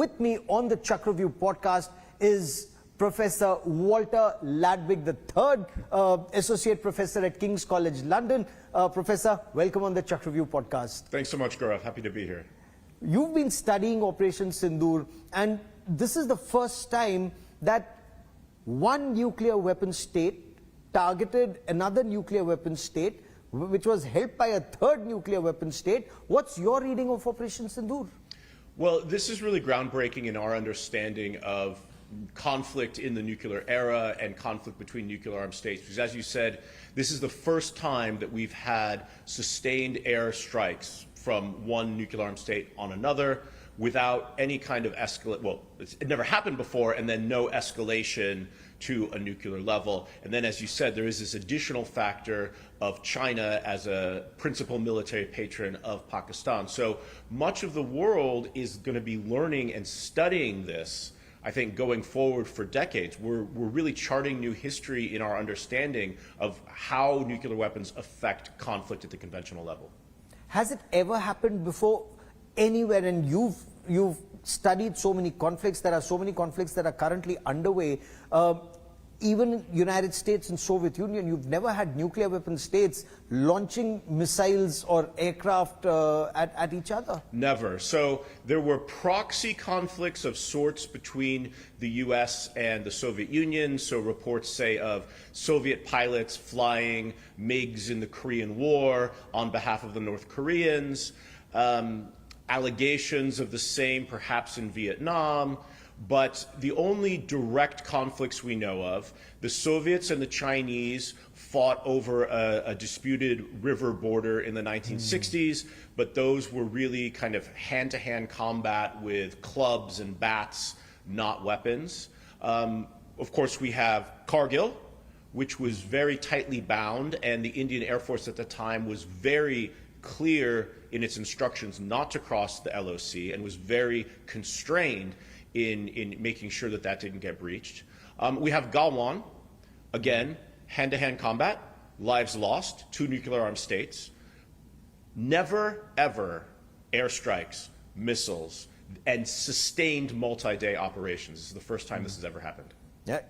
With me on the Chakraview podcast is Professor Walter Ladwig, the third Associate Professor at King's College London. Professor, welcome on the Chakraview podcast. Thanks so much, Gaurav. Happy to be here. You've been studying Operation Sindoor, and this is the first time that one nuclear weapon state targeted another nuclear weapon state, which was helped by a third nuclear weapon state. What's your reading of Operation Sindoor? Well, this is really groundbreaking in our understanding of conflict in the nuclear era and conflict between nuclear armed states. Because as you said, this is the first time that we've had sustained air strikes from one nuclear armed state on another without any kind of it never happened before, and then no escalation to a nuclear level. And then, as you said, there is this additional factor of China as a principal military patron of Pakistan. So much of the world is going to be learning and studying this, I think, going forward for decades. We're really charting new history in our understanding of how nuclear weapons affect conflict at the conventional level. Has it ever happened before anywhere? And you've studied so many conflicts. There are so many conflicts that are currently underway. Even in United States and Soviet Union, you've never had nuclear weapon states launching missiles or aircraft at each other. Never. So there were proxy conflicts of sorts between the US and the Soviet Union. So reports say of Soviet pilots flying MiGs in the Korean War on behalf of the North Koreans. Allegations of the same perhaps in Vietnam, but the only direct conflicts we know of, the Soviets and the Chinese fought over a disputed river border in the 1960s, but those were really kind of hand-to-hand combat with clubs and bats, not weapons. Of course, we have Kargil, which was very tightly bound, and the Indian Air Force at the time was very clear in its instructions not to cross the LOC and was very constrained in making sure that that didn't get breached. We have Galwan, again, hand-to-hand combat, lives lost, two nuclear armed states. Never, ever airstrikes, missiles, and sustained multi-day operations. This is the first time this has ever happened.